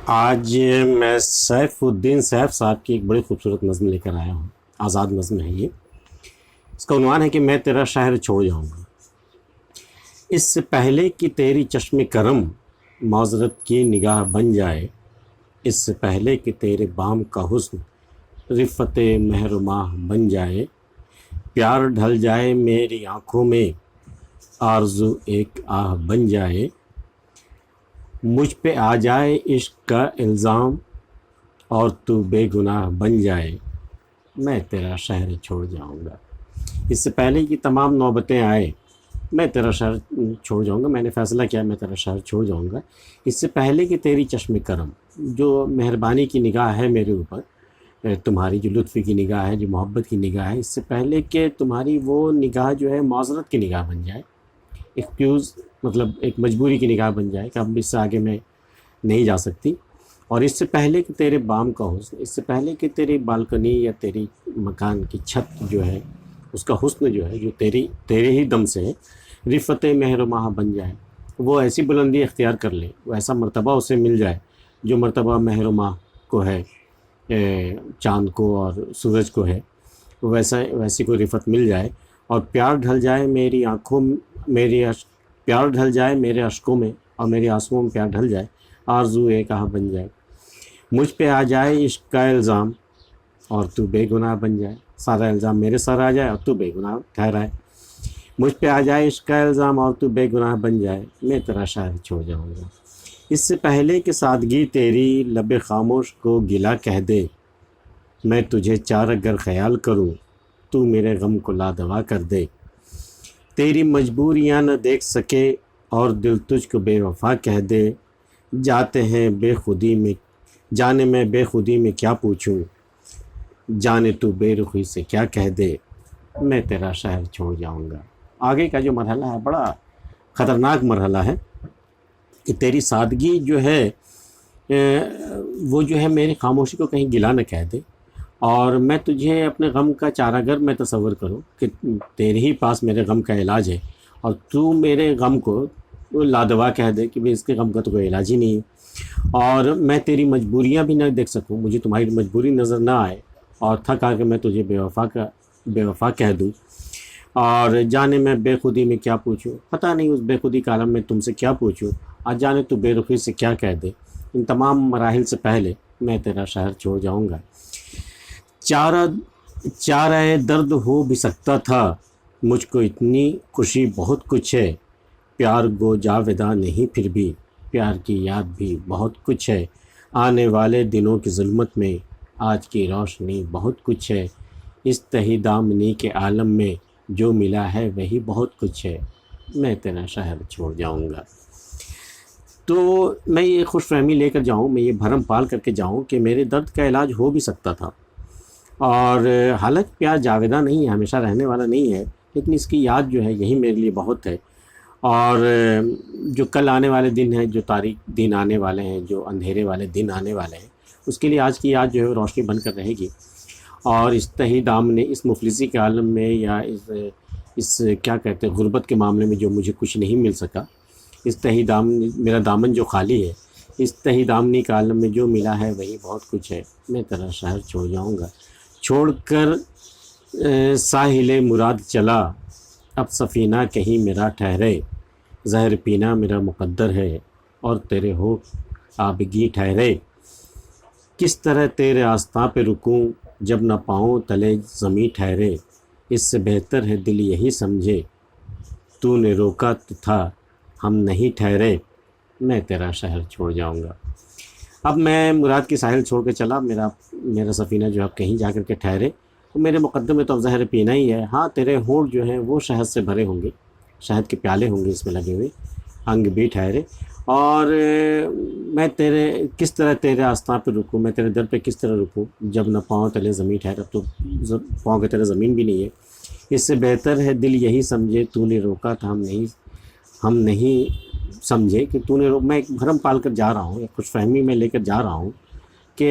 آج میں سیف الدین سیف صاحب کی ایک بڑی خوبصورت نظم لے کر آیا ہوں. آزاد نظم ہے یہ. اس کا عنوان ہے کہ میں تیرا شہر چھوڑ جاؤں گا. اس سے پہلے کہ تیری چشم کرم معذرت کی نگاہ بن جائے، اس سے پہلے کہ تیرے بام کا حسن رفت مہر و ماہ بن جائے، پیار ڈھل جائے میری آنکھوں میں آرزو ایک آہ بن جائے، مجھ پہ آ جائے عشق کا الزام اور تو بے گناہ بن جائے، میں تیرا شہر چھوڑ جاؤں گا. اس سے پہلے کہ تمام نوبتیں آئے، میں تیرا شہر چھوڑ جاؤں گا. میں نے فیصلہ کیا میں تیرا شہر چھوڑ جاؤں گا. اس سے پہلے کہ تیری چشم کرم، جو مہربانی کی نگاہ ہے میرے اوپر، تمہاری جو لطفی کی نگاہ ہے، جو محبت کی نگاہ ہے، اس سے پہلے کہ تمہاری وہ نگاہ جو ہے معذرت کی نگاہ بن جائے، ایکسکیوز مطلب ایک مجبوری کی نگاہ بن جائے کہ اب اس سے آگے میں نہیں جا سکتی، اور اس سے پہلے کہ تیرے بام کا حسن، اس سے پہلے کہ تیری بالکنی یا تیری مکان کی چھت جو ہے اس کا حسن جو ہے جو تیرے ہی دم سے ہے، رفت مہر و ماہ بن جائے، وہ ایسی بلندی اختیار کر لے، وہ ایسا مرتبہ اسے مل جائے جو مرتبہ مہر و ماہ کو ہے، چاند کو اور سورج کو ہے، ویسی کوئی رفت مل جائے، اور پیار ڈھل جائے میری آنکھوں پیار ڈھل جائے میرے اشکوں میں، اور میری آنسوؤں میں پیار ڈھل جائے، آرزو ایک آہ بن جائے، مجھ پہ آ جائے عشق کا الزام اور تو بے گناہ بن جائے. سارا الزام میرے سر آ جائے اور تو بے گناہ ٹھہرائے. مجھ پہ آ جائے عشق کا الزام اور تو بے گناہ بن جائے، میں تیرا شہر چھوڑ جاؤں گا. اس سے پہلے کہ سادگی تیری لب خاموش کو گلا کہہ دے، میں تجھے چار اگر خیال کروں تو میرے غم کو لادوا کر دے. تیری مجبوریاں نہ دیکھ سکے اور دل تجھ کو بے وفا کہہ دے، جاتے ہیں بے خودی میں جانے میں بے خودی میں کیا پوچھوں، جانے تو بے رخی سے کیا کہہ دے، میں تیرا شہر چھوڑ جاؤں گا. آگے کا جو مرحلہ ہے بڑا خطرناک مرحلہ ہے کہ تیری سادگی جو ہے وہ جو ہے میری خاموشی کو کہیں گلا نہ کہہ دے، اور میں تجھے اپنے غم کا چارہ گر میں تصور کروں کہ تیرے ہی پاس میرے غم کا علاج ہے، اور تو میرے غم کو لادوا کہہ دے کہ بھئی اس کے غم کا تو کوئی علاج ہی نہیں ہے، اور میں تیری مجبوریاں بھی نہ دیکھ سکوں، مجھے تمہاری مجبوری نظر نہ آئے، اور تھک آ کے میں تجھے بے وفا کہہ دوں، اور جانے میں بے خودی میں کیا پوچھوں، پتہ نہیں اس بے خودی کا عالم میں تم سے کیا پوچھوں، اور جانے تو بے رخی سے کیا کہہ دے. ان تمام مراحل سے پہلے میں تیرا شہر چھوڑ جاؤں گا. چارہ درد ہو بھی سکتا تھا، مجھ کو اتنی خوشی بہت کچھ ہے، پیار گو جاوداں نہیں پھر بھی، پیار کی یاد بھی بہت کچھ ہے، آنے والے دنوں کی ظلمت میں آج کی روشنی بہت کچھ ہے، اس تہی دامنی کے عالم میں جو ملا ہے وہی بہت کچھ ہے، میں تیرا شہر چھوڑ جاؤں گا. تو میں یہ خوش فہمی لے کر جاؤں، میں یہ بھرم پال کر کے جاؤں کہ میرے درد کا علاج ہو بھی سکتا تھا، اور حالانکہ پیار جاویداں نہیں ہے، ہمیشہ رہنے والا نہیں ہے، لیکن اس کی یاد جو ہے یہی میرے لیے بہت ہے، اور جو کل آنے والے دن ہیں، جو تاریک دن آنے والے ہیں، جو اندھیرے والے دن آنے والے ہیں، اس کے لیے آج کی یاد جو ہے روشنی بن کر رہے گی. اور اس تہی دامن اس مفلسی کے عالم میں، یا اس کیا کہتے ہیں غربت کے معاملے میں جو مجھے کچھ نہیں مل سکا، اس تہی دامن میرا دامن جو خالی ہے، اس تہی دامنی کے عالم میں جو ملا ہے وہی بہت کچھ ہے، میں تیرا شہر چھوڑ جاؤں گا. چھوڑ کر ساحل مراد چلا، اب سفینہ کہیں میرا ٹھہرے، زہر پینا میرا مقدر ہے اور تیرے ہو آبگی ٹھہرے، کس طرح تیرے آستاں پہ رکوں جب نہ پاؤں تلے زمیں ٹھہرے، اس سے بہتر ہے دل یہی سمجھے تو نے روکا تو تھا ہم نہیں ٹھہرے، میں تیرا شہر چھوڑ جاؤں گا. اب میں مراد کی ساحل چھوڑ کے چلا، میرا سفینہ جو اب کہیں جا کر کے ٹھہرے، تو میرے مقدم میں تو اب زہر پینا ہی ہے. ہاں تیرے ہونٹ جو ہیں وہ شہد سے بھرے ہوں گے، شہد کے پیالے ہوں گے اس میں لگے ہوئے، انگ بھی ٹھہرے، اور میں کس طرح تیرے آستاں پہ رکوں، میں تیرے در پہ کس طرح رکوں جب نہ پاؤں تلے زمین ٹھہرے. اب تو پاؤں کے تلے زمین بھی نہیں ہے. اس سے بہتر ہے دل یہی سمجھے تو نے روکا تھا ہم نہیں سمجھے کہ تو نے میں ایک بھرم پال کر جا رہا ہوں، ایک خوش فہمی میں لے کر جا رہا ہوں کہ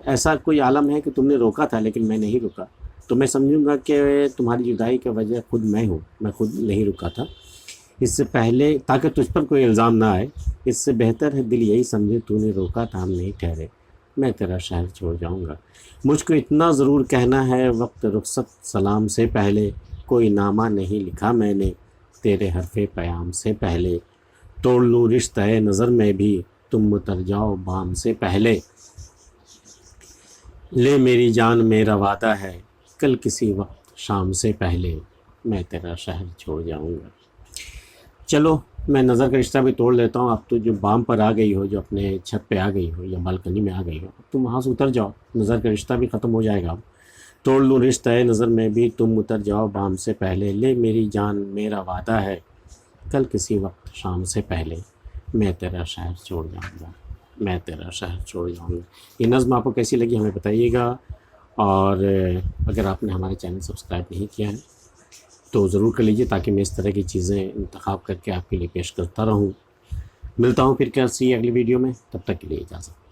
ایسا کوئی عالم ہے کہ تم نے روکا تھا لیکن میں نہیں رکا، تو میں سمجھوں گا کہ تمہاری جدائی کی وجہ خود میں ہوں، میں خود نہیں رکا تھا. اس سے پہلے تاکہ تجھ پر کوئی الزام نہ آئے، اس سے بہتر ہے دل یہی سمجھے تو نے روکا تھا ہم نہیں ٹھہرے، میں تیرا شہر چھوڑ جاؤں گا۔ مجھ کو اتنا ضرور کہنا ہے وقت رخصت سلام سے پہلے، کوئی نامہ نہیں لکھا میں نے تیرے حرف پیام سے پہلے، توڑ لوں رشتہ نظر میں بھی تم اتر جاؤ بام سے پہلے، لے میری جان میرا وعدہ ہے کل کسی وقت شام سے پہلے، میں تیرا شہر چھوڑ جاؤں گا۔ چلو میں نظر کا رشتہ بھی توڑ لیتا ہوں، اب تو جو بام پر آ گئی ہو، جو اپنے چھت پہ آ گئی ہو یا بالکنی میں آ گئی ہو، اب تم وہاں سے اتر جاؤ، نظر کا رشتہ بھی ختم ہو جائے گا۔ توڑ لوں رشتہ نظر میں بھی تم اتر جاؤ بام سے پہلے، لے میری جان میرا وعدہ ہے کل کسی وقت شام سے پہلے، میں تیرا شہر چھوڑ جاؤں گا، میں تیرا شہر چھوڑ جاؤں گا۔ یہ نظم آپ کو کیسی لگی ہمیں بتائیے گا، اور اگر آپ نے ہمارے چینل سبسکرائب نہیں کیا ہے تو ضرور کر لیجیے تاکہ میں اس طرح کی چیزیں انتخاب کر کے آپ کے لیے پیش کرتا رہوں۔ ملتا ہوں پھر کسی اگلی ویڈیو میں، تب تک کے لیے اجازت۔